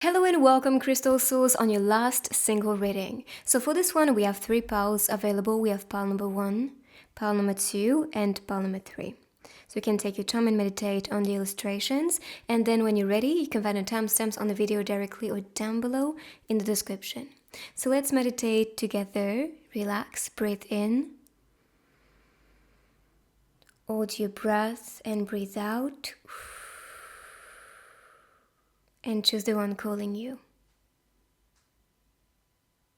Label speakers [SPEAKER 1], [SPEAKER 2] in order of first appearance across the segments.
[SPEAKER 1] Hello and welcome, Crystal Souls, on your last single reading. So for this one, we have three piles available. We have pile number 1, pile number 2, and pile number 3. So you can take your time and meditate on the illustrations. And then when you're ready, you can find the timestamps on the video directly or down below in the description. So let's meditate together. Relax, breathe in. Hold your breath and breathe out. And choose the one calling you.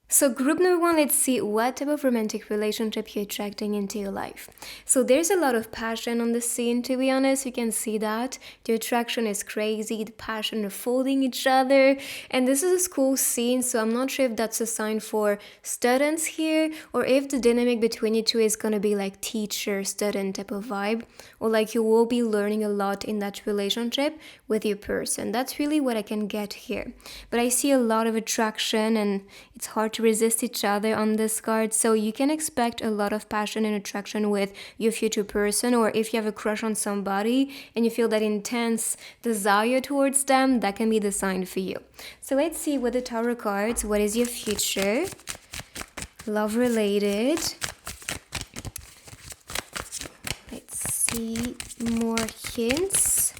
[SPEAKER 1] So group number 1, let's see what type of romantic relationship you're attracting into your life. So there's a lot of passion on the scene, to be honest. You can see that. The attraction is crazy, the passion of folding each other. And this is a school scene, so I'm not sure if that's a sign for students here or if the dynamic between you two is going to be like teacher-student type of vibe, or like you will be learning a lot in that relationship with your person. That's really what I can get here. But I see a lot of attraction and it's hard to resist each other on this card, so you can expect a lot of passion and attraction with your future person, or if you have a crush on somebody and you feel that intense desire towards them, that can be the sign for you. So let's see with the tarot cards, what is your future love related. Let's see more hints.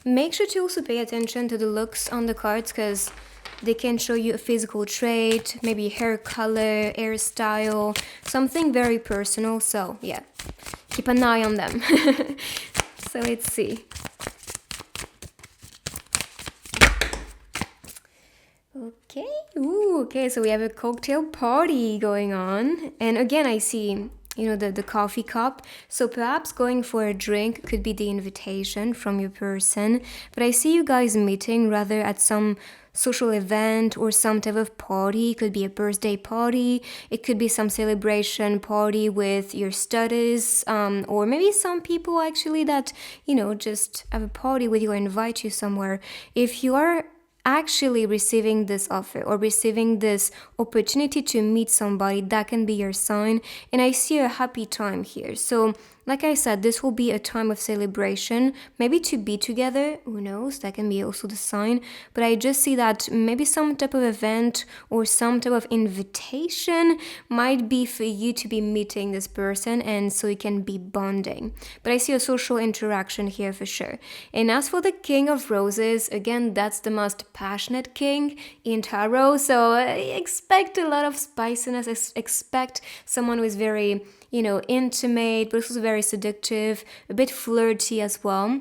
[SPEAKER 1] Make sure to also pay attention to the looks on the cards, because they can show you a physical trait, maybe hair color, hairstyle, something very personal. So yeah, keep an eye on them. So let's see. Okay. Ooh, okay, so we have a cocktail party going on. And again, I see, the coffee cup. So perhaps going for a drink could be the invitation from your person. But I see you guys meeting rather at some social event or some type of party. It could be a birthday party. It could be some celebration party with your studies, or maybe some people actually that, just have a party with you or invite you somewhere. If you are actually receiving this offer or receiving this opportunity to meet somebody, that can be your sign. And I see a happy time here. So like I said, this will be a time of celebration, maybe to be together, who knows, that can be also the sign. But I just see that maybe some type of event or some type of invitation might be for you to be meeting this person, and so you can be bonding. But I see a social interaction here for sure. And as for the King of Roses, again, that's the most passionate king in tarot, so expect a lot of spiciness, expect someone who is very intimate, but also very seductive, a bit flirty as well.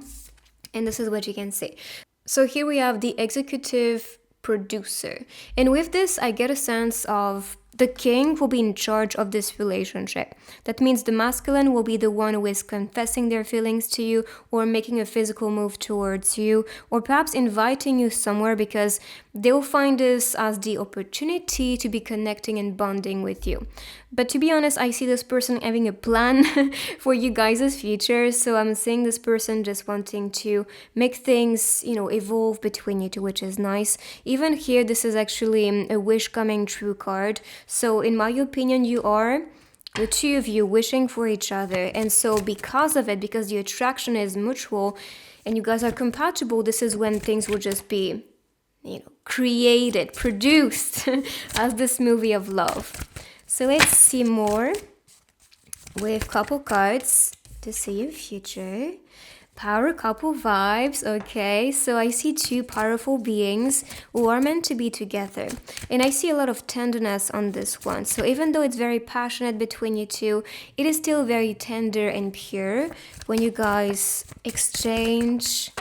[SPEAKER 1] And this is what you can see. So here we have the executive producer. And with this, I get a sense of the king will be in charge of this relationship. That means the masculine will be the one who is confessing their feelings to you, or making a physical move towards you, or perhaps inviting you somewhere, because they'll find this as the opportunity to be connecting and bonding with you. But to be honest, I see this person having a plan for you guys' future. So I'm seeing this person just wanting to make things, evolve between you two, which is nice. Even here, this is actually a wish coming true card. So in my opinion, you are the two of you wishing for each other. And so because of it, because the attraction is mutual and you guys are compatible, this is when things will just be, created, produced as this movie of love. So let's see more with couple cards to see your future. Power couple vibes. Okay, so I see two powerful beings who are meant to be together. And I see a lot of tenderness on this one. So even though it's very passionate between you two, it is still very tender and pure when you guys exchange.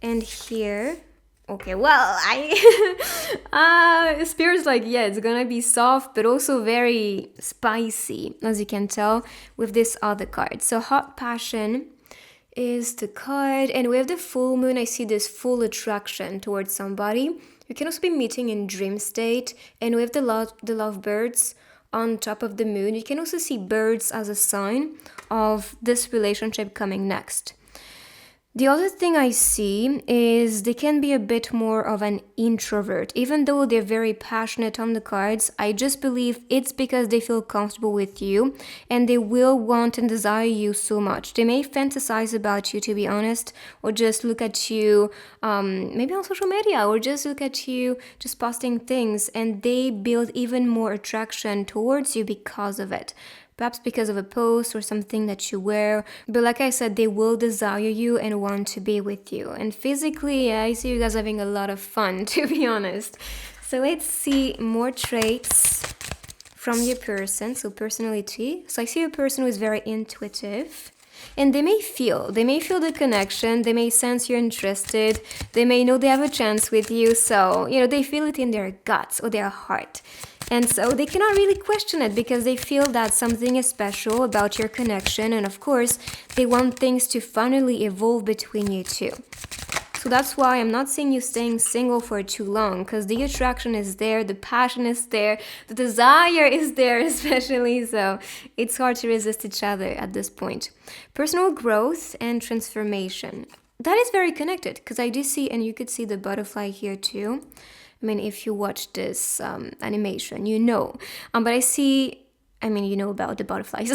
[SPEAKER 1] And here, okay, well, Spirit's like, yeah, it's gonna be soft, but also very spicy, as you can tell with this other card. So hot passion is the card, and with the full moon, I see this full attraction towards somebody. You can also be meeting in dream state, and with the lovebirds on top of the moon, you can also see birds as a sign of this relationship coming next. The other thing I see is they can be a bit more of an introvert. Even though they're very passionate on the cards, I just believe it's because they feel comfortable with you and they will want and desire you so much. They may fantasize about you, to be honest, or just look at you maybe on social media, or just look at you just posting things, and they build even more attraction towards you because of it. Perhaps because of a post or something that you wear. But like I said, they will desire you and want to be with you. And physically, yeah, I see you guys having a lot of fun, to be honest. So let's see more traits from your person. So personality. So I see a person who is very intuitive. And they may feel the connection, they may sense you're interested, they may know they have a chance with you, so, they feel it in their guts or their heart. And so they cannot really question it because they feel that something is special about your connection, and of course, they want things to finally evolve between you two. So that's why I'm not saying you staying single for too long, because the attraction is there, the passion is there, the desire is there especially, so it's hard to resist each other at this point. Personal growth and transformation. That is very connected, because I do see, and you could see the butterfly here too. I mean, if you watch this animation, but I see, about the butterflies.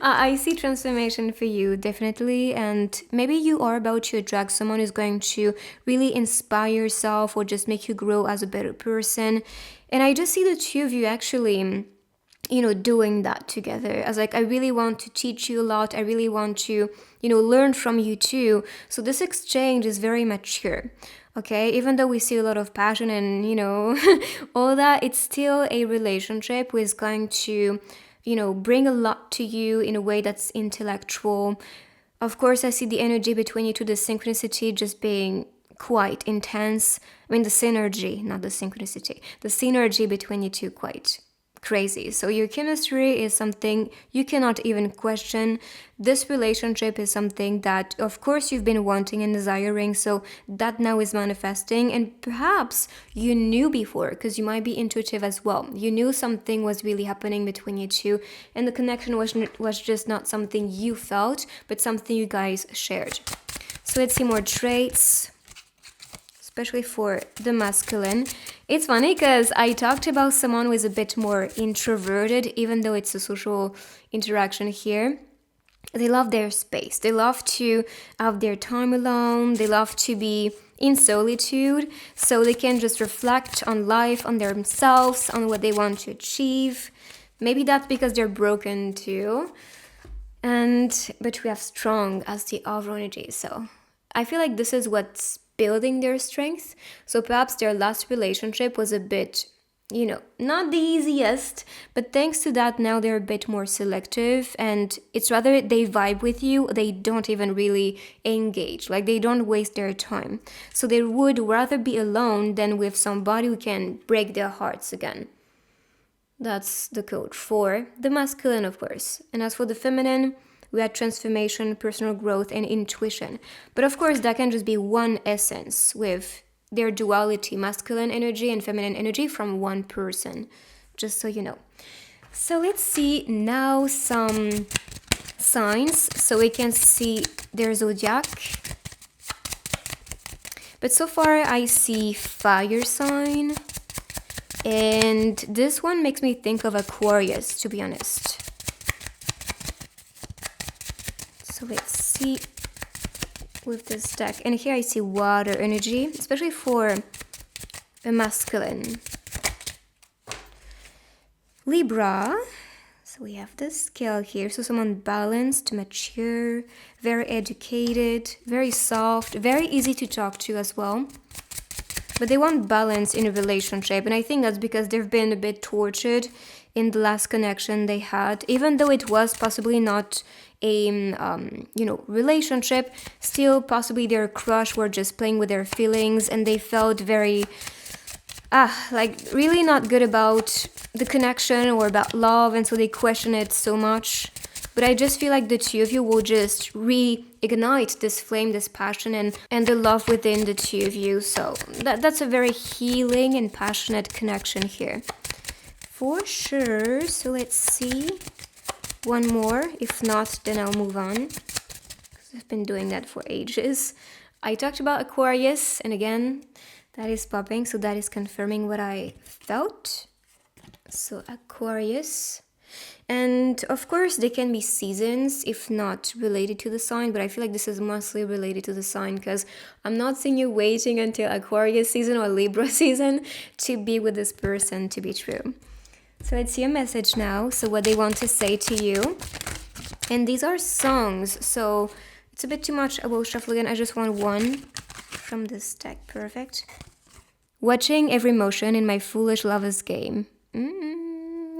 [SPEAKER 1] I see transformation for you, definitely. And maybe you are about to attract someone who's going to really inspire yourself or just make you grow as a better person. And I just see the two of you actually, doing that together. As like, I really want to teach you a lot. I really want to, learn from you too. So this exchange is very mature. Okay, even though we see a lot of passion and, all that, it's still a relationship who is going to, bring a lot to you in a way that's intellectual. Of course, I see the energy between you two, the synchronicity just being quite intense. I mean, the synergy, not the synchronicity. The synergy between you two quite crazy. So your chemistry is something you cannot even question. This relationship is something that, of course, you've been wanting and desiring, so that now is manifesting. And perhaps you knew before, because you might be intuitive as well. You knew something was really happening between you two, and the connection was just not something you felt, but something you guys shared. So let's see more traits, especially for the masculine. It's funny because I talked about someone who is a bit more introverted, even though it's a social interaction here. They love their space. They love to have their time alone. They love to be in solitude, so they can just reflect on life, on themselves, on what they want to achieve. Maybe that's because they're broken too. But we have strong as the overall energy, so I feel like this is what's building their strength. So perhaps their last relationship was a bit, not the easiest, but thanks to that, now they're a bit more selective, and it's rather they vibe with you, they don't even really engage, like they don't waste their time. So they would rather be alone than with somebody who can break their hearts again. That's the code for the masculine, of course. And as for the feminine, we had transformation, personal growth, and intuition. But of course, that can just be one essence with their duality, masculine energy and feminine energy from one person, just so you know. So let's see now some signs. So we can see their zodiac. But so far, I see fire sign. And this one makes me think of Aquarius, to be honest. So let's see with this deck. And here I see water energy, especially for a masculine. Libra. So we have the scale here. So someone balanced, mature, very educated, very soft, very easy to talk to as well. But they want balance in a relationship. And I think that's because they've been a bit tortured in the last connection they had. Even though it was possibly not a relationship, still possibly their crush were just playing with their feelings, and they felt very really not good about the connection or about love, and so they question it so much. But I just feel like the two of you will just reignite this flame, this passion, and the love within the two of you. So that's a very healing and passionate connection here, for sure. So let's see one more. If not, then I'll move on. I've been doing that for ages. I talked about Aquarius, and again, that is popping, so that is confirming what I felt. So Aquarius. And of course, they can be seasons, if not related to the sign, but I feel like this is mostly related to the sign because I'm not seeing you waiting until Aquarius season or Libra season to be with this person to be true. So let's see a message now. So what they want to say to you. And these are songs, so it's a bit too much. I will shuffle again. I just want one from this deck. Perfect. Watching every motion in my foolish lover's game.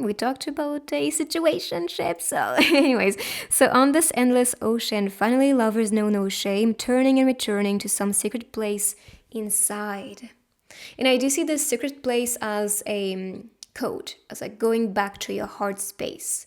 [SPEAKER 1] We talked about a situationship, so anyways. So on this endless ocean, finally lovers know no shame, turning and returning to some secret place inside. And I do see this secret place as a code, as like going back to your heart space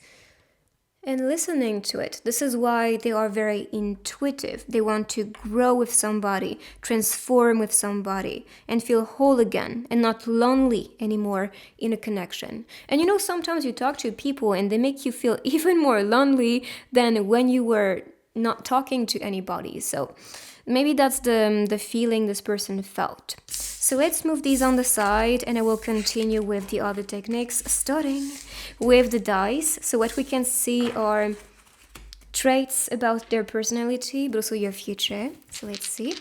[SPEAKER 1] and listening to it. This is why they are very intuitive. They want to grow with somebody, transform with somebody, and feel whole again and not lonely anymore in a connection. And you know, sometimes you talk to people and they make you feel even more lonely than when you were not talking to anybody. So maybe that's the feeling this person felt. So let's move these on the side and I will continue with the other techniques, starting with the dice. So what we can see are traits about their personality, but also your future. So let's see.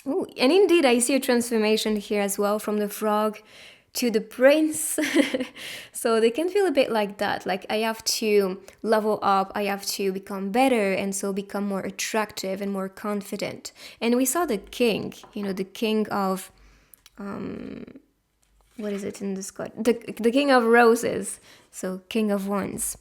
[SPEAKER 1] Oh, and indeed I see a transformation here as well from the frog to the prince. So they can feel a bit like that, like I have to level up, I have to become better, and so become more attractive and more confident. And we saw the king, you know, the king of what is it in this card, the king of roses, so king of wands.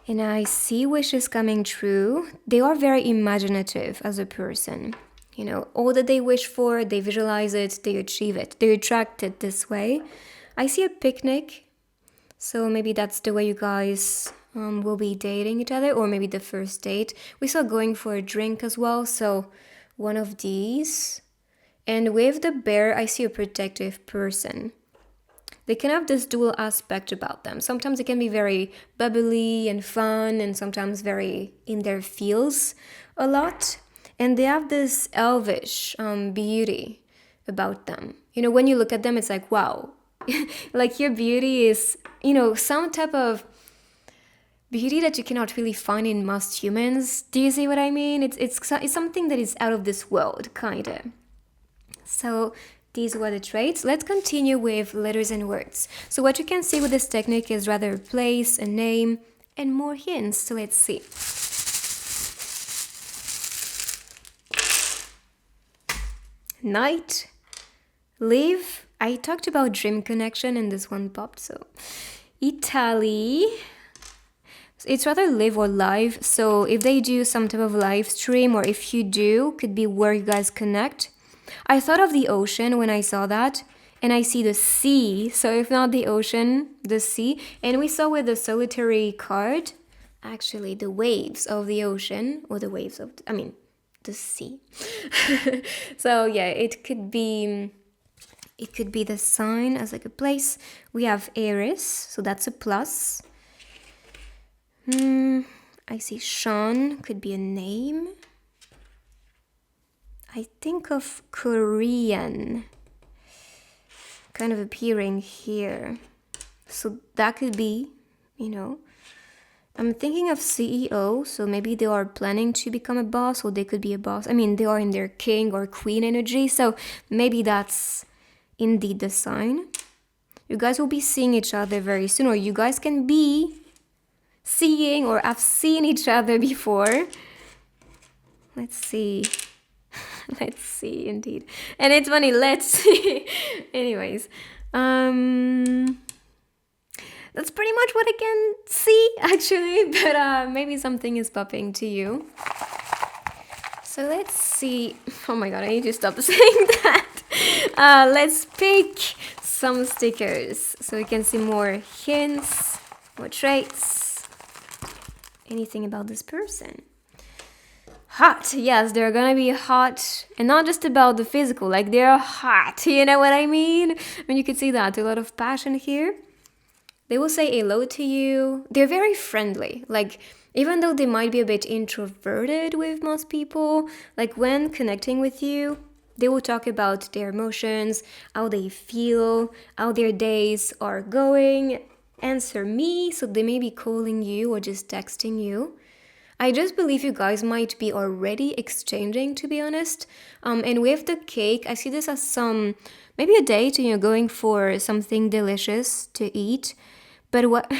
[SPEAKER 1] And I see wishes coming true. They are very imaginative as a person. You know, all that they wish for, they visualize it, they achieve it. They're attracted this way. I see a picnic. So maybe that's the way you guys will be dating each other, or maybe the first date. We saw going for a drink as well. So one of these. And with the bear, I see a protective person. They can have this dual aspect about them. Sometimes they can be very bubbly and fun, and sometimes very in their feels a lot. And they have this elvish beauty about them. You know, when you look at them, it's like, wow. Like your beauty is, you know, some type of beauty that you cannot really find in most humans. Do you see what I mean? It's something that is out of this world, kind of. So these were the traits. Let's continue with letters and words. So what you can see with this technique is rather a place, a name, and more hints. So let's see. Night, live. I talked about dream connection and this one popped. So Italy, it's rather live or live. So if they do some type of live stream, or if you do, could be where you guys connect. I thought of the ocean when I saw that, and I see the sea. So if not the ocean, the sea. And we saw with the solitary card, actually the waves of the ocean, or the waves of, the sea. So yeah, it could be the sign as like a place. We have Aries, so that's a plus. I see Sean, could be a name. I think of Korean kind of appearing here, so that could be, you know. I'm thinking of CEO, so maybe they are planning to become a boss, or they could be a boss. I mean, they are in their king or queen energy, so maybe that's indeed the sign. You guys will be seeing each other very soon, or you guys can be seeing or have seen each other before. Let's see. Let's see, indeed. And it's funny, let's see. Anyways, that's pretty much what I can see, actually, but maybe something is popping to you. So let's see. Oh my god, I need to stop saying that. Let's pick some stickers so we can see more hints, more traits, anything about this person. Hot, yes, they're gonna be hot, and not just about the physical, like they're hot, you know what I mean? I mean, you can see that, a lot of passion here. They will say hello to you. They're very friendly. Like, even though they might be a bit introverted with most people, like when connecting with you, they will talk about their emotions, how they feel, how their days are going, answer me, so they may be calling you or just texting you. I just believe you guys might be already exchanging, to be honest. And with the cake, I see this as maybe a date, going for something delicious to eat. But what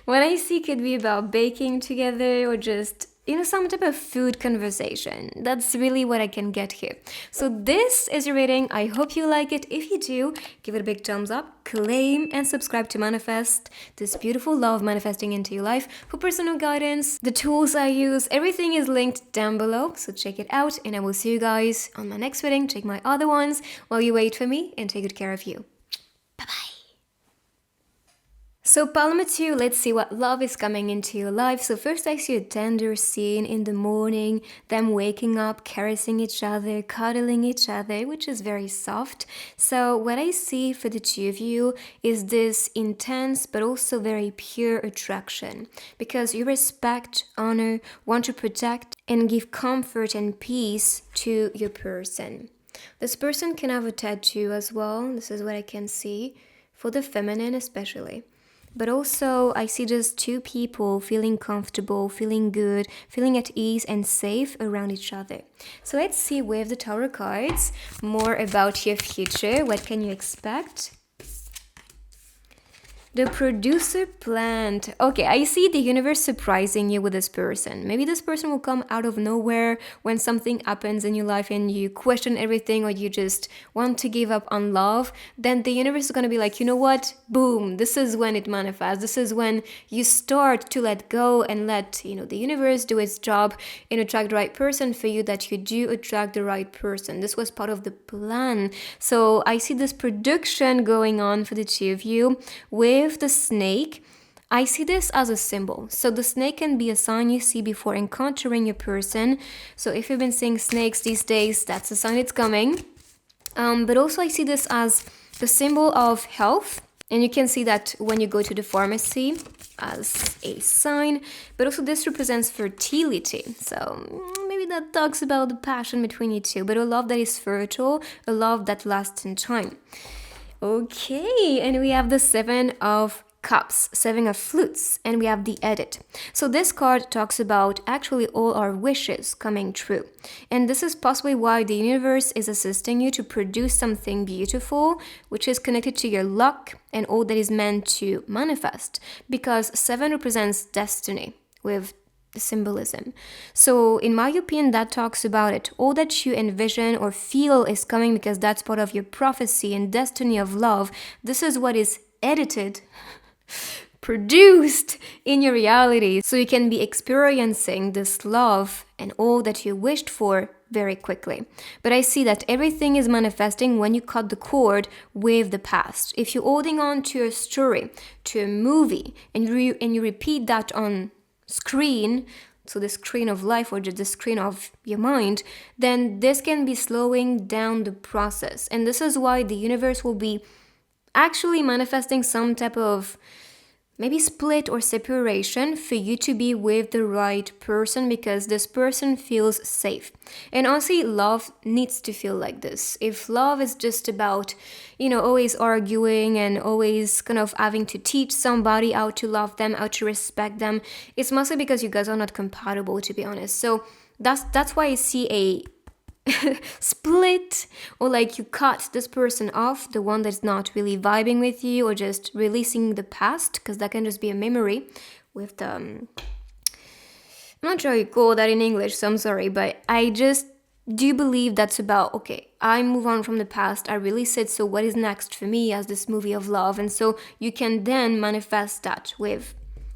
[SPEAKER 1] what I see could be about baking together or just some type of food conversation. That's really what I can get here. So this is your rating. I hope you like it. If you do, give it a big thumbs up, claim and subscribe to manifest this beautiful love manifesting into your life. For personal guidance, the tools I use, everything is linked down below. So check it out, and I will see you guys on my next reading. Check my other ones while you wait for me, and take good care of you. Bye-bye. So Palma 2, let's see what love is coming into your life. So first I see a tender scene in the morning, them waking up, caressing each other, cuddling each other, which is very soft. So what I see for the two of you is this intense but also very pure attraction, because you respect, honor, want to protect and give comfort and peace to your person. This person can have a tattoo as well. This is what I can see, for the feminine especially. But also, I see just two people feeling comfortable, feeling good, feeling at ease and safe around each other. So let's see with the tarot cards more about your future. What can you expect? The producer plant. Okay, I see the universe surprising you with this person. Maybe this person will come out of nowhere when something happens in your life and you question everything, or you just want to give up on love. Then the universe is going to be like, you know what? Boom. This is when it manifests. This is when you start to let go and let, the universe do its job and attract the right person for you, that you do attract the right person. This was part of the plan. So I see this production going on for the two of you. With the snake, I see this as a symbol. So the snake can be a sign you see before encountering your person. So if you've been seeing snakes these days, that's a sign it's coming. But also I see this as the symbol of health. And you can see that when you go to the pharmacy as a sign. But also this represents fertility. So maybe that talks about the passion between you two. But a love that is fertile, a love that lasts in time. Okay, and we have the Seven of Cups, Seven of Flutes, and we have the Edit. So this card talks about actually all our wishes coming true. And this is possibly why the universe is assisting you to produce something beautiful, which is connected to your luck and all that is meant to manifest. Because 7 represents destiny with the symbolism. So in my opinion, that talks about it. All that you envision or feel is coming, because that's part of your prophecy and destiny of love. This is what is edited, produced in your reality, so you can be experiencing this love and all that you wished for very quickly. But I see that everything is manifesting when you cut the cord with the past. If you're holding on to a story, to a movie, and you repeat that on screen, so the screen of life or just the screen of your mind, then this can be slowing down the process. And this is why the universe will be actually manifesting some type of maybe split or separation for you to be with the right person, because this person feels safe. And honestly, love needs to feel like this. If love is just about, always arguing and always kind of having to teach somebody how to love them, how to respect them, it's mostly because you guys are not compatible, to be honest. So that's why I see a split, or like you cut this person off, the one that's not really vibing with you, or just releasing the past, because that can just be a memory with the I'm not sure how you call that in English, so I'm sorry, but I just do believe that's about, okay, I move on from the past, I release it, so what is next for me as this movie of love? And so you can then manifest that with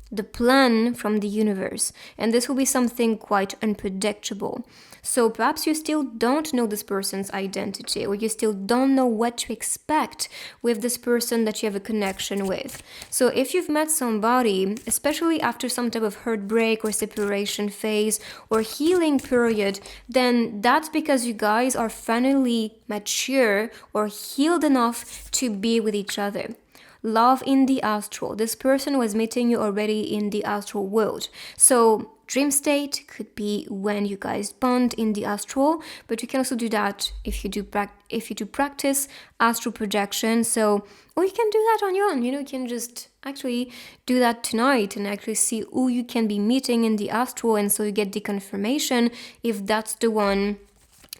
[SPEAKER 1] the plan from the universe, and this will be something quite unpredictable. So perhaps you still don't know this person's identity, or you still don't know what to expect with this person that you have a connection with. So if you've met somebody, especially after some type of heartbreak or separation phase or healing period, then that's because you guys are finally mature or healed enough to be with each other. love in the astral. This person was meeting you already in the astral world. So dream state could be when you guys bond in the astral, but you can also do that if you do practice astral projection. So, or you can do that on your own. You can just actually do that tonight and actually see who you can be meeting in the astral, and so you get the confirmation if that's the one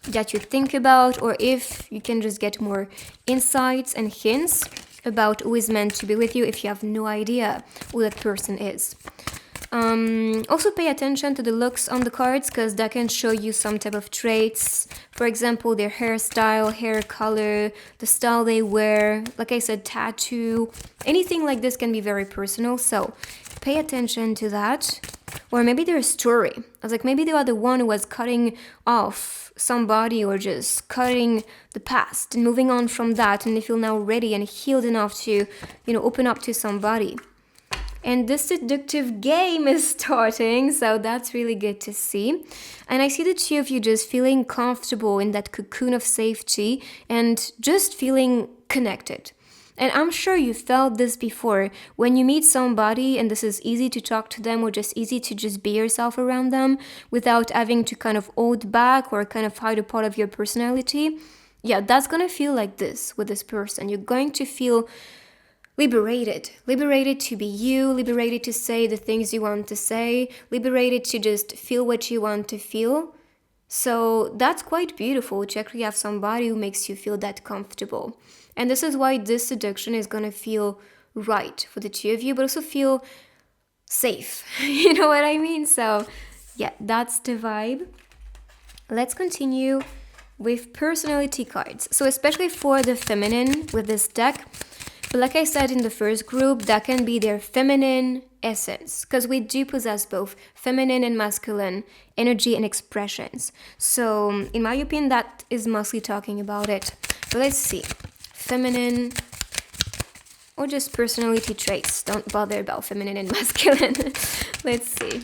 [SPEAKER 1] that you think about, or if you can just get more insights and hints about who is meant to be with you if you have no idea who that person is. Also pay attention to the looks on the cards, because that can show you some type of traits. For example, their hairstyle, hair color, the style they wear, like I said, tattoo, anything like this can be very personal, so pay attention to that. Or maybe their story. I was like, maybe they are the one who was cutting off somebody, or just cutting the past and moving on from that, and they feel now ready and healed enough to, open up to somebody. And this seductive game is starting, so that's really good to see. And I see the two of you just feeling comfortable in that cocoon of safety and just feeling connected. And I'm sure you felt this before. When you meet somebody and this is easy to talk to them, or just easy to just be yourself around them without having to kind of hold back or kind of hide a part of your personality. Yeah, that's going to feel like this with this person. You're going to feel liberated to be you, liberated to say the things you want to say, liberated to just feel what you want to feel. So that's quite beautiful to actually have somebody who makes you feel that comfortable. And this is why this seduction is going to feel right for the two of you, but also feel safe. You know what I mean? So yeah, that's the vibe. Let's continue with personality cards. So especially for the feminine with this deck, but like I said in the first group, that can be their feminine essence, because we do possess both feminine and masculine energy and expressions. So in my opinion, that is mostly talking about it. But let's see. Feminine or just personality traits. Don't bother about feminine and masculine. Let's see.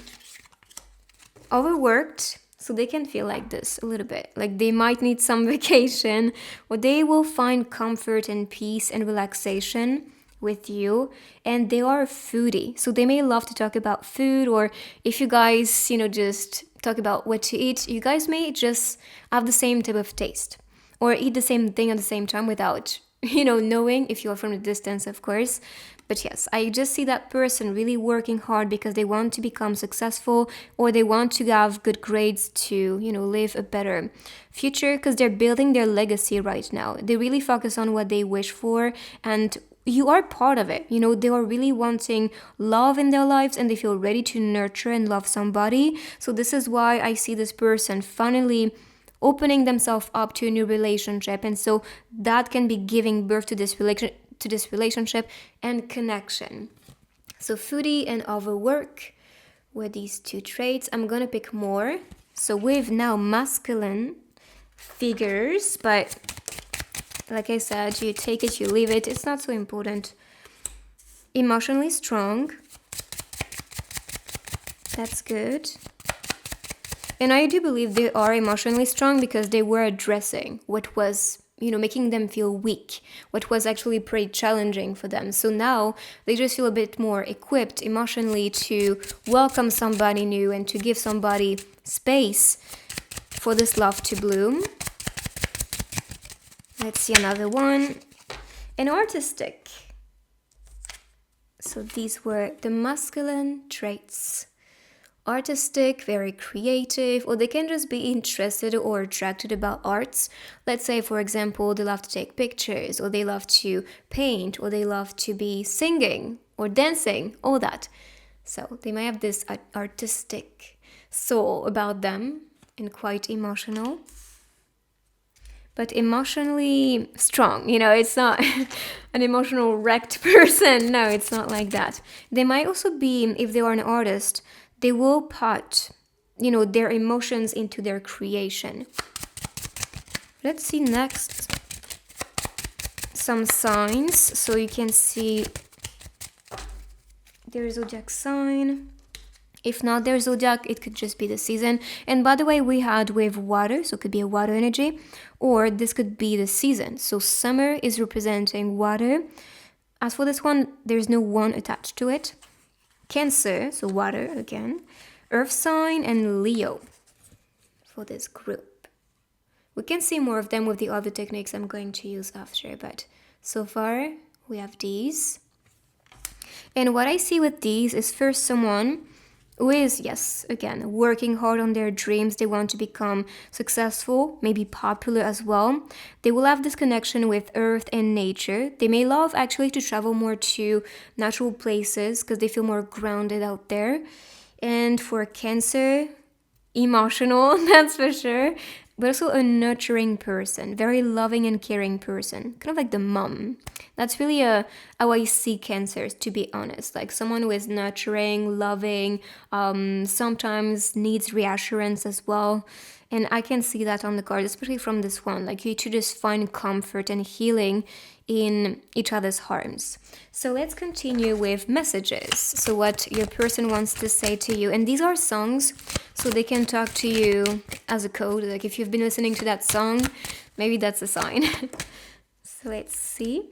[SPEAKER 1] Overworked. So they can feel like this a little bit, like they might need some vacation, or they will find comfort and peace and relaxation with you. And they are foodie, so they may love to talk about food, or if you guys, just talk about what to eat, you guys may just have the same type of taste, or eat the same thing at the same time without, knowing, if you're from a distance, of course. But yes, I just see that person really working hard because they want to become successful, or they want to have good grades to, live a better future, because they're building their legacy right now. They really focus on what they wish for, and you are part of it. They are really wanting love in their lives, and they feel ready to nurture and love somebody. So this is why I see this person finally opening themselves up to a new relationship, and so that can be giving birth to this relationship and connection. So foodie and overwork were these two traits. I'm gonna pick more. So with now masculine figures, but like I said, you take it, you leave it. It's not so important. Emotionally strong. That's good. And I do believe they are emotionally strong because they were addressing what was, making them feel weak, what was actually pretty challenging for them. So now they just feel a bit more equipped emotionally to welcome somebody new and to give somebody space for this love to bloom. Let's see another one. And artistic. So these were the masculine traits. Artistic, very creative, or they can just be interested or attracted about arts. Let's say, for example, they love to take pictures, or they love to paint, or they love to be singing or dancing, all that. So they might have this artistic soul about them and quite emotional. But emotionally strong, it's not an emotional wrecked person. No, it's not like that. They might also be, if they are an artist, they will put, their emotions into their creation. Let's see next some signs. So you can see their zodiac sign. If not their zodiac, it could just be the season. And by the way, we had with water, so it could be a water energy, or this could be the season. So summer is representing water. As for this one, there's no one attached to it. Cancer, so water again, earth sign, and Leo for this group. We can see more of them with the other techniques I'm going to use after, but so far we have these. And what I see with these is first someone who is, yes, again, working hard on their dreams. They want to become successful, maybe popular as well. They will have this connection with earth and nature. They may love actually to travel more to natural places because they feel more grounded out there. And for Cancer, emotional, that's for sure, but also a nurturing person, very loving and caring person, kind of like the mom. That's really how I see Cancers, to be honest, like someone who is nurturing, loving, sometimes needs reassurance as well. And I can see that on the card, especially from this one, like you to just find comfort and healing in each other's harms. So let's continue with messages. So what your person wants to say to you. And these are songs, so they can talk to you as a code. Like if you've been listening to that song, maybe that's a sign. So let's see.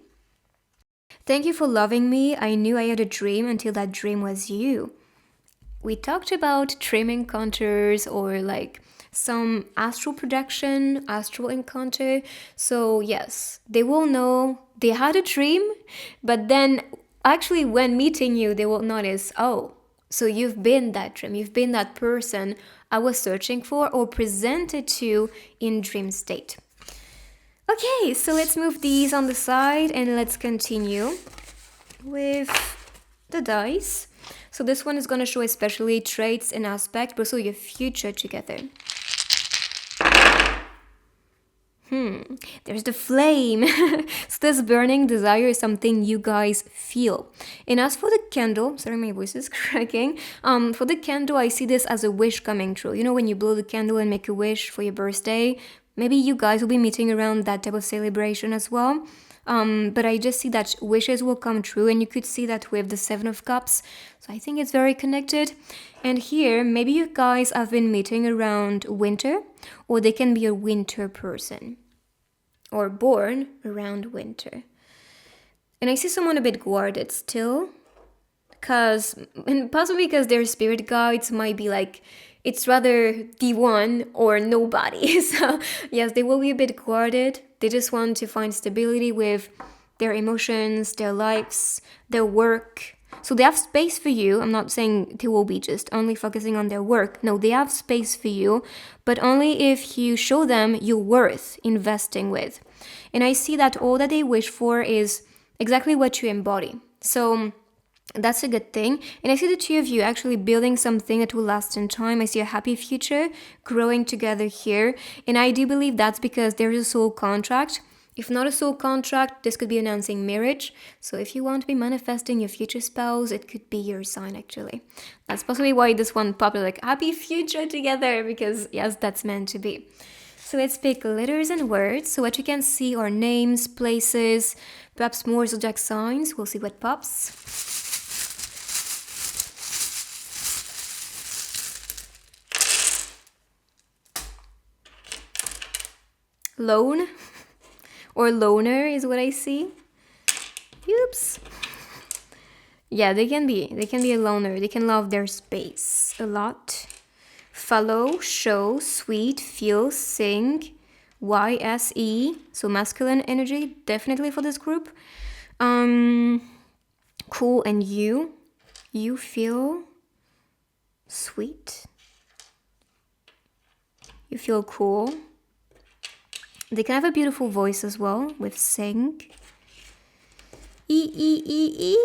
[SPEAKER 1] Thank you for loving me. I knew I had a dream until that dream was you. We talked about dream encounters or like some astral projection, astral encounter. So yes, they will know they had a dream, but then actually when meeting you, they will notice, oh, so you've been that dream, you've been that person I was searching for or presented to in dream state. Okay, so let's move these on the side and let's continue with the dice. So this one is going to show especially traits and aspect, but also your future together. There's the flame. So this burning desire is something you guys feel. And as for the candle, sorry, my voice is cracking. For the candle, I see this as a wish coming true. You know, when you blow the candle and make a wish for your birthday, maybe you guys will be meeting around that type of celebration as well. But I just see that wishes will come true, and you could see that with the Seven of Cups. So I think it's very connected. And here, maybe you guys have been meeting around winter, or they can be a winter person, or born around winter. And I see someone a bit guarded still, and possibly because their spirit guides might be like, it's rather the one or nobody. So yes, they will be a bit guarded. They just want to find stability with their emotions, their lives, their work. So they have space for you. I'm not saying they will be just only focusing on their work. No, they have space for you, but only if you show them you're worth investing with. And I see that all that they wish for is exactly what you embody. So that's a good thing. And I see the two of you actually building something that will last in time. I see a happy future growing together here. And I do believe that's because there is a soul contract. If not a soul contract, this could be announcing marriage. So if you want to be manifesting your future spouse, it could be your sign actually. That's possibly why this one popped up, like happy future together, because yes, that's meant to be. So let's pick letters and words. So what you can see are names, places, perhaps more zodiac signs. We'll see what pops. Lone or loner is what I see. Oops. Yeah, they can be a loner. They can love their space a lot. Follow, show, sweet, feel, sing, YSE. So masculine energy, definitely for this group. Cool, and you feel sweet. You feel cool. They can have a beautiful voice as well with sing. E.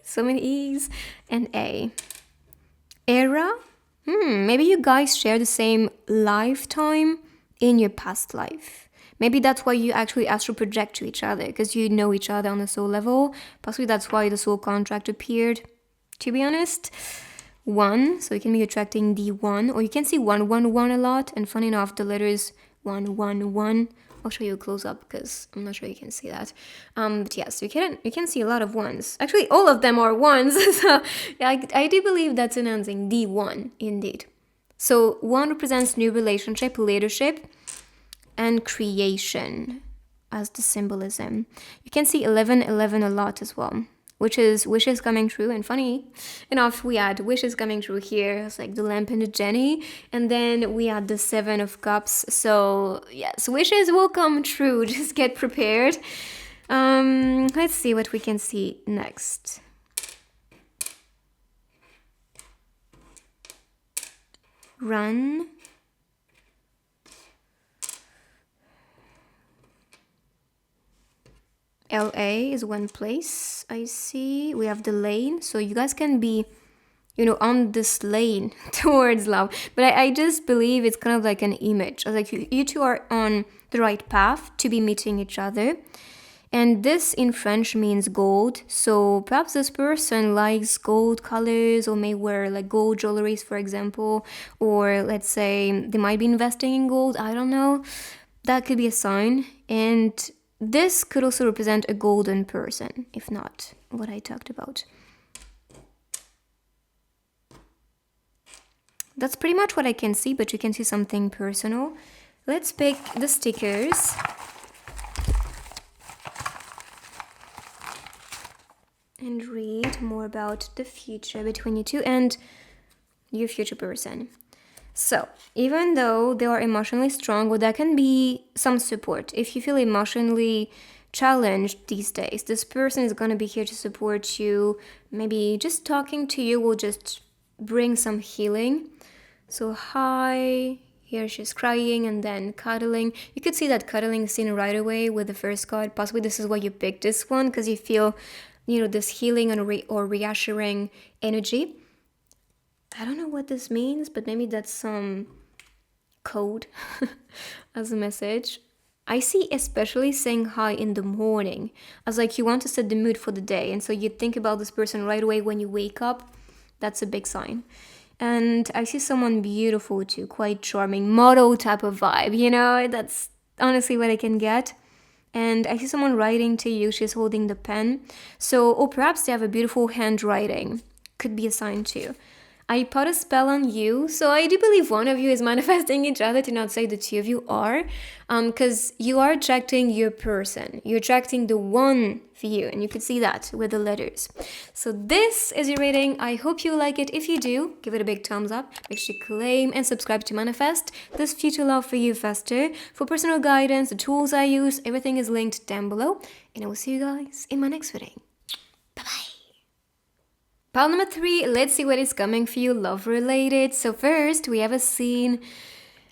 [SPEAKER 1] So many E's. And A. Era. Maybe you guys share the same lifetime in your past life. Maybe that's why you actually astral project to each other, because you know each other on a soul level. Possibly that's why the soul contract appeared, to be honest. 1, so you can be attracting the 1, or you can see 111 a lot. And funny enough, the letters 111. I'll show you a close up because I'm not sure you can see that. But yes, you can see a lot of ones. Actually, all of them are ones. So yeah, I do believe that's announcing the 1 indeed. So 1 represents new relationship, leadership, and creation. as the symbolism. You can see 1111 a lot as well, which is wishes coming true. And funny enough, we had wishes coming true here. It's like the lamp and the Jenny. And then we had the 7 of Cups. So yes, wishes will come true. Just get prepared. Let's see what we can see next. Run. LA is one place I see. We have the lane. So you guys can be, on this lane towards love. But I just believe it's kind of like an image. Like you two are on the right path to be meeting each other. And this in French means gold. So perhaps this person likes gold colors or may wear like gold jewelries, for example. Or let's say they might be investing in gold. I don't know. That could be a sign. And this could also represent a golden person, if not what I talked about. That's pretty much what I can see, but you can see something personal. Let's pick the stickers. And read more about the future between you two and your future person. So, even though they are emotionally strong, well, that can be some support. If you feel emotionally challenged these days, this person is going to be here to support you. Maybe just talking to you will just bring some healing. So, hi. Here she's crying and then cuddling. You could see that cuddling scene right away with the first card. Possibly this is why you picked this one, because you feel, this healing or reassuring energy. I don't know what this means, but maybe that's some code as a message. I see especially saying hi in the morning, as like you want to set the mood for the day. And so you think about this person right away when you wake up. That's a big sign. And I see someone beautiful too, quite charming, model type of vibe, that's honestly what I can get. And I see someone writing to you, she's holding the pen. So, or perhaps they have a beautiful handwriting. Could be a sign too. I put a spell on you, so I do believe one of you is manifesting each other, to not say the two of you are, because you are attracting your person. You're attracting the one for you, and you could see that with the letters. So this is your reading. I hope you like it. If you do, give it a big thumbs up. Make sure you claim and subscribe to manifest this future love for you faster. For personal guidance, the tools I use, everything is linked down below, and I will see you guys in my next reading. Bye-bye. Pile number 3, let's see what is coming for you love related. So first we have a scene.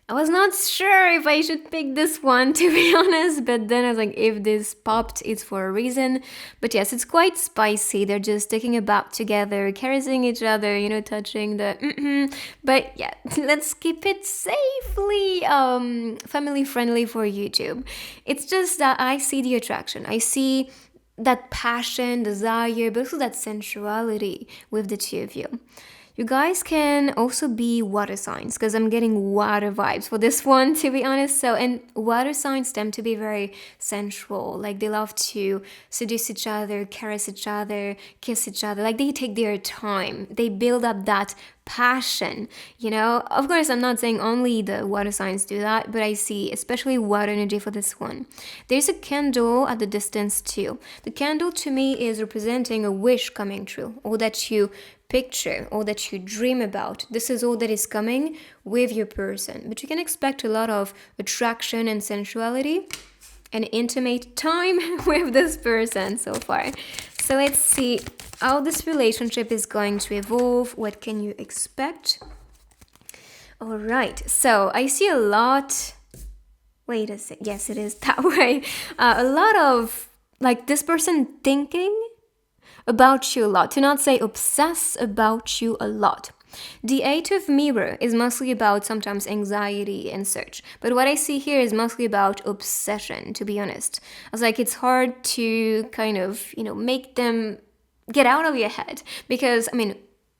[SPEAKER 1] I was not sure if I should pick this one, to be honest, but then I was like, if this popped, it's for a reason. But yes, it's quite spicy. They're just taking a bath together, caressing each other, touching the But yeah, let's keep it safely family friendly for YouTube. It's just that I see the attraction. I see that passion, desire, but also that sensuality with the two of you. You guys can also be water signs, because I'm getting water vibes for this one, to be honest. So, and water signs tend to be very sensual. Like they love to seduce each other, caress each other, kiss each other. Like they take their time. They build up that passion, Of course, I'm not saying only the water signs do that, but I see especially water energy for this one. There's a candle at the distance too. The candle to me is representing a wish coming true, or that you picture or that you dream about. This is all that is coming with your person. But you can expect a lot of attraction and sensuality and intimate time with this person so far. So let's see how this relationship is going to evolve. What can you expect? All right. So I see a lot. Wait a sec. Yes, it is that way. A lot of like this person thinking about you a lot, to not say obsess about you a lot. The 8 of Mirror is mostly about sometimes anxiety and such, but what I see here is mostly about obsession, to be honest. I was like, it's hard to kind of, make them get out of your head, because,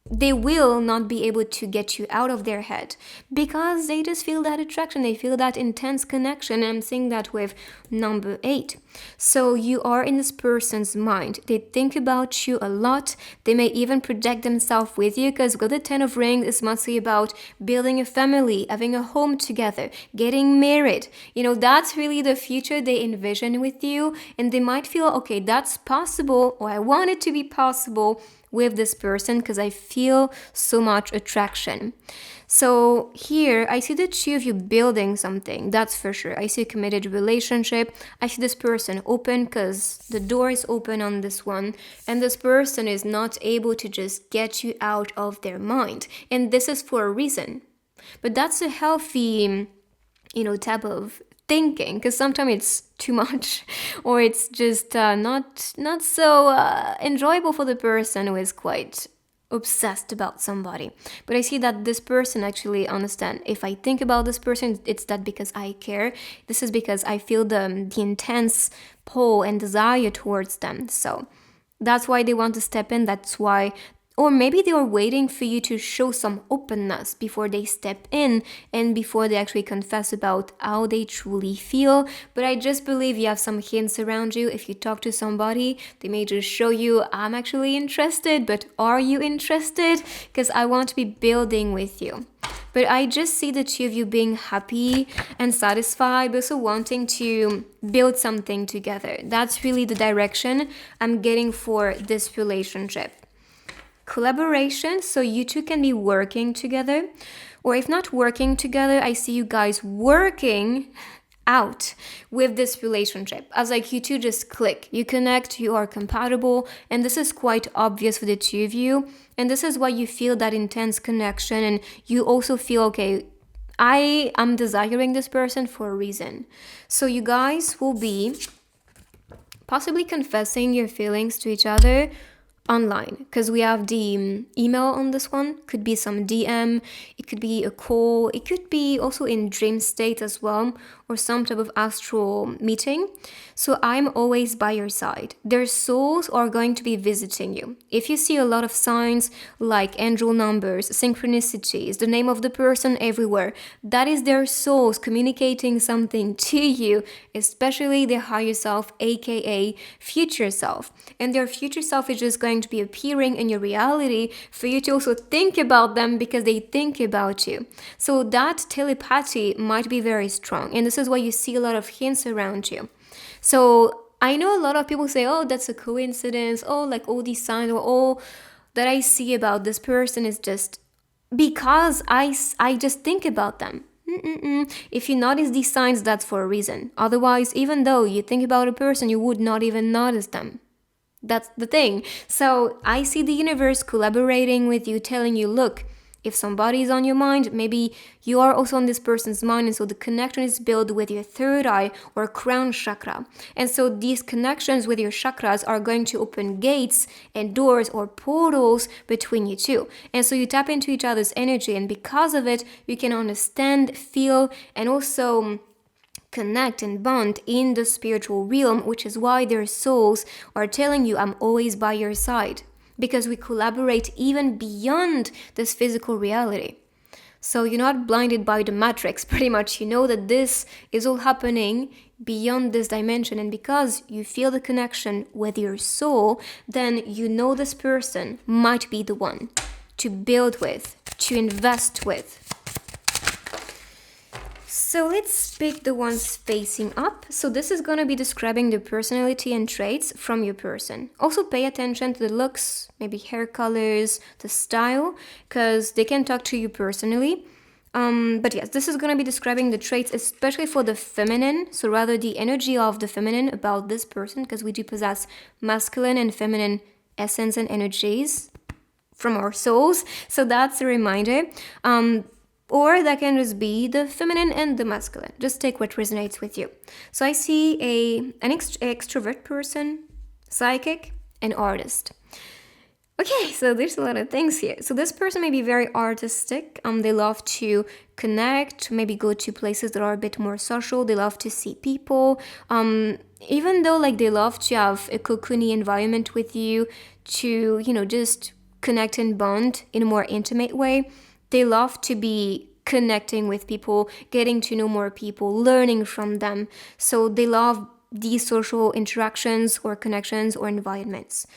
[SPEAKER 1] they will not be able to get you out of their head because they just feel that attraction, they feel that intense connection. And I'm seeing that with number 8. So you are in this person's mind, they think about you a lot, they may even project themselves with you, because with the 10 of rings is mostly about building a family, having a home together, getting married. That's really the future they envision with you, and they might feel, okay, that's possible, or I want it to be possible with this person because I feel so much attraction. So here I see the two of you building something, that's for sure. I see a committed relationship. I see this person open because the door is open on this one, and this person is not able to just get you out of their mind, and this is for a reason. But that's a healthy, type of thinking, because sometimes it's too much or it's just not so enjoyable for the person who is quite obsessed about somebody. But I see that this person actually understand, if I think about this person, it's that because I care. This is because I feel the intense pull and desire towards them. So that's why they want to step in. That's why, or maybe they are waiting for you to show some openness before they step in and before they actually confess about how they truly feel. But I just believe you have some hints around you. If you talk to somebody, they may just show you, I'm actually interested, but are you interested? Because I want to be building with you. But I just see the two of you being happy and satisfied, but also wanting to build something together. That's really the direction I'm getting for this relationship. Collaboration, so you two can be working together, or if not working together, I see you guys working out with this relationship, as like you two just click, you connect, you are compatible, and this is quite obvious for the two of you, and this is why you feel that intense connection, and you also feel, okay, I am desiring this person for a reason. So you guys will be possibly confessing your feelings to each other online, because we have the email on this one. Could be some DM, it could be a call, it could be also in dream state as well, or some type of astral meeting. So I'm always by your side. Their souls are going to be visiting you. If you see a lot of signs like angel numbers, synchronicities, the name of the person everywhere, that is their souls communicating something to you, especially their higher self, aka future self. And their future self is just going to be appearing in your reality for you to also think about them because they think about you. So that telepathy might be very strong, and this is why you see a lot of hints around you. So I know a lot of people say, oh, that's a coincidence, oh, like all these signs, or all that I see about this person is just because I just think about them. If you notice these signs, that's for a reason. Otherwise, even though you think about a person, you would not even notice them. That's the thing. So I see the universe collaborating with you, telling you, look, if somebody is on your mind, maybe you are also on this person's mind, and so the connection is built with your third eye or crown chakra. And so these connections with your chakras are going to open gates and doors or portals between you two. And so you tap into each other's energy, and because of it, you can understand, feel, and also connect and bond in the spiritual realm, which is why their souls are telling you, I'm always by your side. Because we collaborate even beyond this physical reality. So you're not blinded by the matrix, pretty much. You know that this is all happening beyond this dimension, and because you feel the connection with your soul, then you know this person might be the one to build with, to invest with. So let's pick the ones facing up. So this is going to be describing the personality and traits from your person. Also pay attention to the looks, maybe hair colors, the style, because they can talk to you personally. But yes, this is going to be describing the traits, especially for the feminine. So rather the energy of the feminine about this person, because we do possess masculine and feminine essence and energies from our souls. So that's a reminder. Or that can just be the feminine and the masculine. Just take what resonates with you. So I see an extrovert person, psychic, and artist. Okay, so there's a lot of things here. So this person may be very artistic. They love to connect, maybe go to places that are a bit more social. They love to see people. Even though like they love to have a cocoony environment with you, to, just connect and bond in a more intimate way. They love to be connecting with people, getting to know more people, learning from them. So they love these social interactions or connections or environments.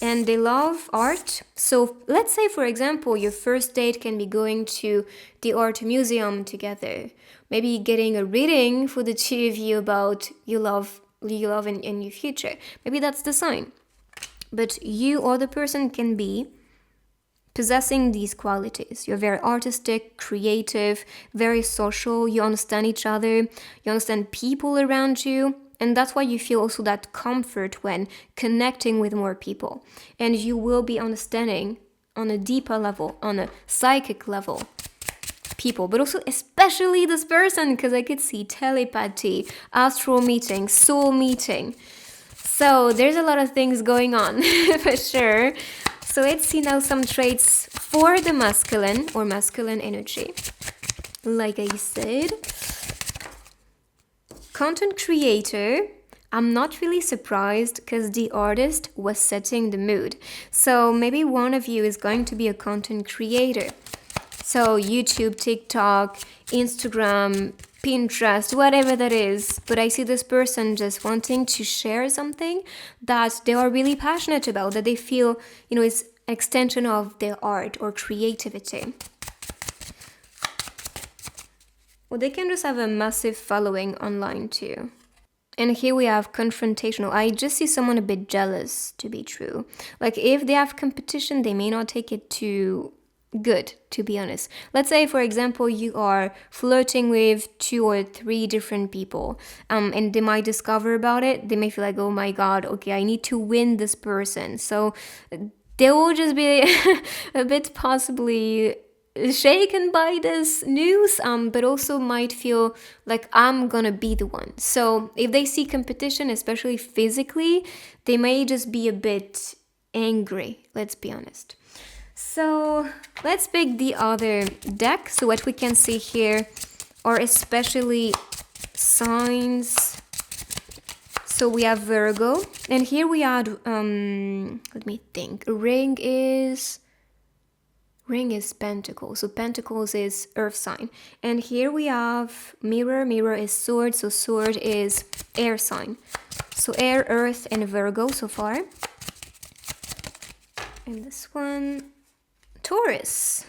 [SPEAKER 1] And they love art. So let's say, for example, your first date can be going to the art museum together. Maybe getting a reading for the two of you about you love in your future. Maybe that's the sign. But you or the person can be possessing these qualities. You're very artistic, creative, very social, you understand each other, you understand people around you, and that's why you feel also that comfort when connecting with more people. And you will be understanding on a deeper level, on a psychic level, people, but also especially this person, because I could see telepathy, astral meeting, soul meeting. So there's a lot of things going on for sure. So let's see now some traits for the masculine or masculine energy. Like I said, content creator. I'm not really surprised because the artist was setting the mood. So maybe one of you is going to be a content creator. So YouTube, TikTok, Instagram, Pinterest, whatever that is. But I see this person just wanting to share something that they are really passionate about, that they feel, is an extension of their art or creativity. Or they can just have a massive following online too. And here we have confrontational. I just see someone a bit jealous, to be true. Like if they have competition, they may not take it too good, to be honest. Let's say, for example, you are flirting with 2 or 3 different people, and they might discover about it. They may feel like, oh my God, okay, I need to win this person. So they will just be a bit possibly shaken by this news, but also might feel like I'm gonna be the one. So if they see competition, especially physically, they may just be a bit angry, let's be honest. So let's pick the other deck. So what we can see here are especially signs. So we have Virgo, and here we add, let me think, ring is Pentacles. So Pentacles is earth sign. And here we have mirror is sword. So sword is air sign. So air, earth, and Virgo so far. And this one, Taurus.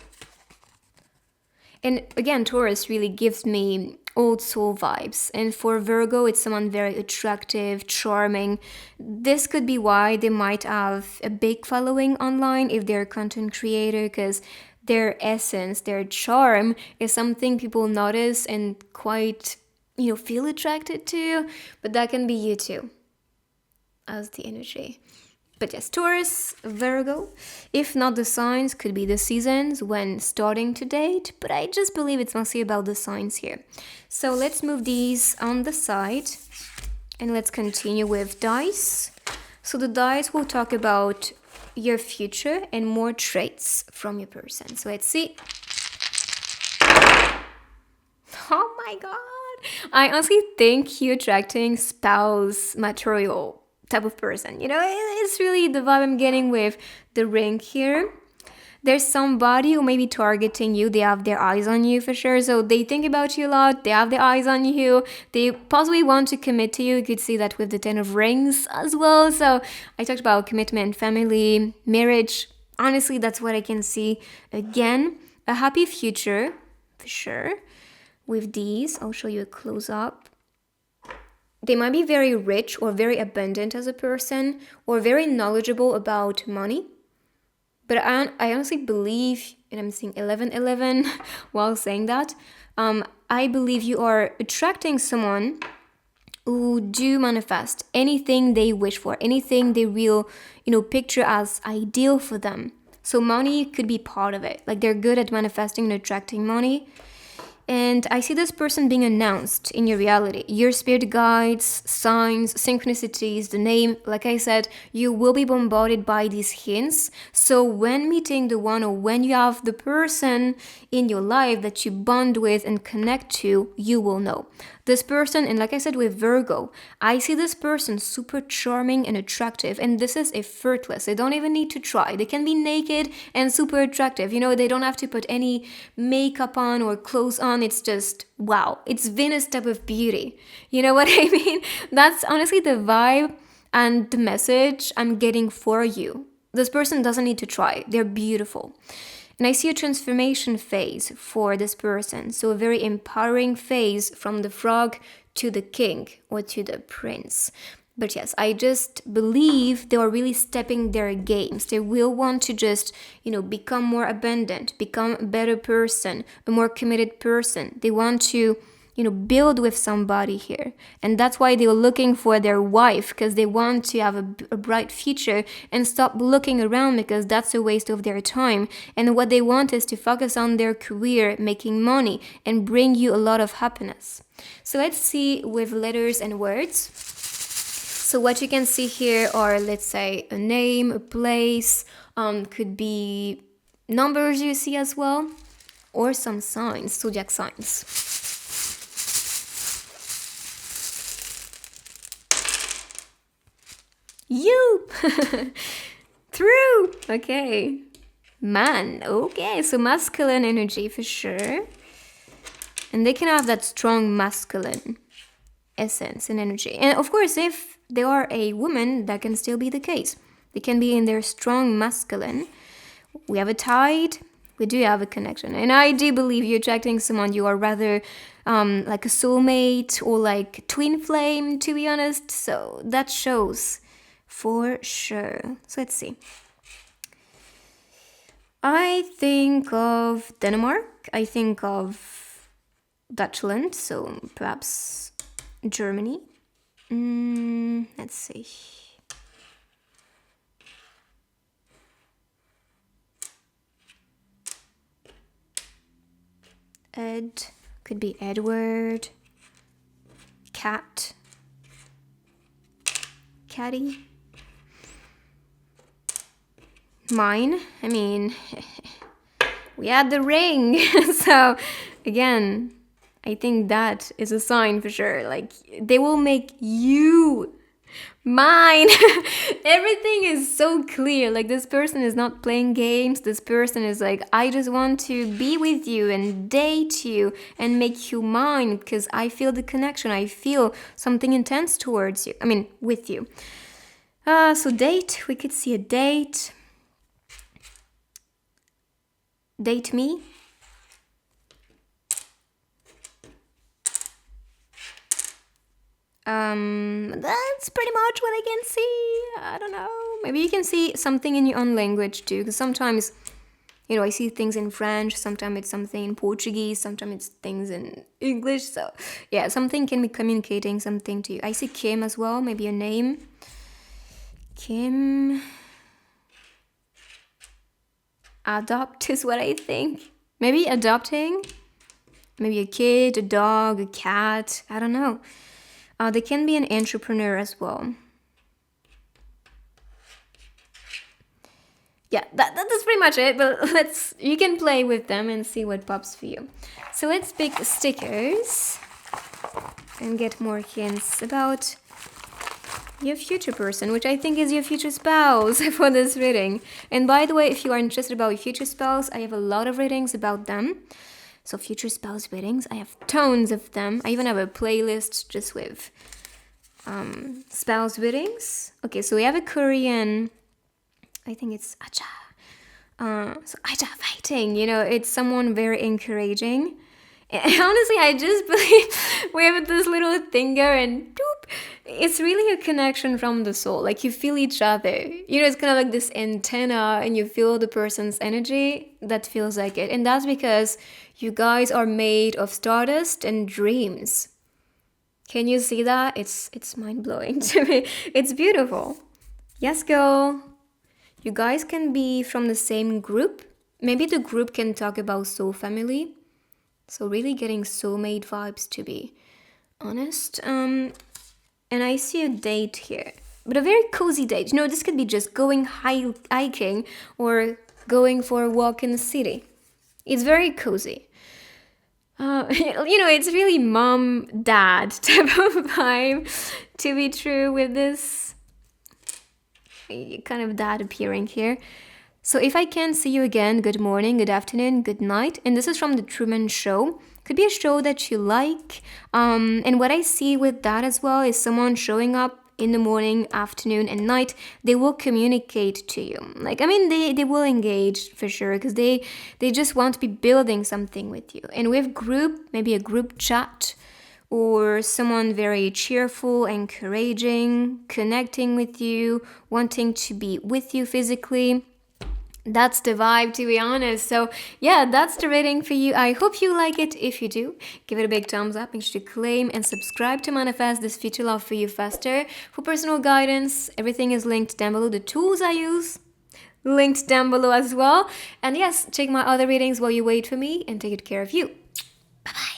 [SPEAKER 1] And again, Taurus really gives me old soul vibes. And for Virgo, it's someone very attractive, charming. This could be why they might have a big following online if they're a content creator, because their essence, their charm is something people notice and quite, feel attracted to. But that can be you too, as the energy. But yes, Taurus, Virgo. If not the signs, could be the seasons when starting to date. But I just believe it's mostly about the signs here. So let's move these on the side. And let's continue with dice. So the dice will talk about your future and more traits from your person. So let's see. Oh my God. I honestly think you're attracting spouse material type of person. It's really the vibe I'm getting with the ring here. There's somebody who may be targeting you. They have their eyes on you for sure. So they think about you a lot. They have their eyes on you. They possibly want to commit to you. You could see that with the 10 of rings as well. So I talked about commitment, family, marriage. Honestly, that's what I can see. Again, a happy future for sure. With these, I'll show you a close-up. They might be very rich or very abundant as a person or very knowledgeable about money. But I honestly believe, and I'm seeing 1111 while saying that, I believe you are attracting someone who do manifest anything they wish for, anything they will, picture as ideal for them. So money could be part of it. Like they're good at manifesting and attracting money. And I see this person being announced in your reality. Your spirit guides, signs, synchronicities, the name. Like I said, you will be bombarded by these hints. So when meeting the one, or when you have the person in your life that you bond with and connect to, you will know. This person, and like I said with Virgo, I see this person super charming and attractive, and this is effortless. They don't even need to try. They can be naked and super attractive. They don't have to put any makeup on or clothes on. It's just, wow. It's Venus type of beauty. You know what I mean? That's honestly the vibe and the message I'm getting for you. This person doesn't need to try. They're beautiful. And I see a transformation phase for this person. So a very empowering phase from the frog to the king or to the prince. But yes, I just believe they are really stepping their games. They will want to just, become more abundant, become a better person, a more committed person. They want to build with somebody here. And that's why they're looking for their wife, because they want to have a bright future and stop looking around, because that's a waste of their time. And what they want is to focus on their career, making money, and bring you a lot of happiness. So let's see with letters and words. So what you can see here are, let's say, a name, a place, could be numbers you see as well, or some signs, zodiac signs. You! True! Okay. Man, okay, so masculine energy for sure. And they can have that strong masculine essence and energy. And of course, if they are a woman, that can still be the case. They can be in their strong masculine. We have a tide, we do have a connection. And I do believe you're attracting someone you are rather like a soulmate or like twin flame, to be honest. So that shows for sure. So let's see. I think of Denmark. I think of Dutchland. So perhaps Germany. Let's see. Ed. Could be Edward. Cat. Caddy. Mine, I mean, we had the ring. So again, I think that is a sign for sure. Like, they will make you mine. Everything is so clear. Like, this person is not playing games. This person is like, I just want to be with you and date you and make you mine, because I feel the connection. I feel something intense towards you. I mean, with you. So date, we could see a date. Date me. That's pretty much what I can see. I don't know. Maybe you can see something in your own language too, because sometimes, I see things in French, sometimes it's something in Portuguese, sometimes it's things in English. So yeah, something can be communicating something to you. I see Kim as well, maybe a name. Kim. Adopt is what I think. Maybe adopting. Maybe a kid, a dog, a cat. I don't know. They can be an entrepreneur as well. Yeah, that's pretty much it. But you can play with them and see what pops for you. So let's pick stickers and get more hints about your future person, which I think is your future spouse for this reading. And by the way, if you are interested about your future spouse, I have a lot of readings about them. So future spouse readings, I have tons of them. I even have a playlist just with spouse readings. Okay, so we have a Korean, I think it's Aja. So Aja fighting, it's someone very encouraging. And honestly, I just believe we have this little finger and doop. It's really a connection from the soul. Like, you feel each other. It's kind of like this antenna, and you feel the person's energy. That feels like it. And that's because you guys are made of stardust and dreams. Can you see that? It's mind-blowing to me. It's beautiful. Yes, girl. You guys can be from the same group. Maybe the group can talk about soul family. So really getting soulmate vibes, to be honest. And I see a date here, but a very cozy date. This could be just going hiking or going for a walk in the city. It's very cozy. It's really mom dad type of vibe to be true with this kind of dad appearing here. So if I can see you again, good morning, good afternoon, good night. And this is from the Truman Show. Could be a show that you like. And what I see with that as well is someone showing up in the morning, afternoon, and night. They will communicate to you. Like, I mean, they will engage for sure because they just want to be building something with you. And with group, maybe a group chat, or someone very cheerful, encouraging, connecting with you, wanting to be with you physically. That's the vibe, to be honest. So, yeah, that's the rating for you. I hope you like it. If you do, give it a big thumbs up. Make sure to claim and subscribe to manifest this future love for you faster. For personal guidance, everything is linked down below. The tools I use, linked down below as well. And yes, check my other readings while you wait for me and take good care of you. Bye bye.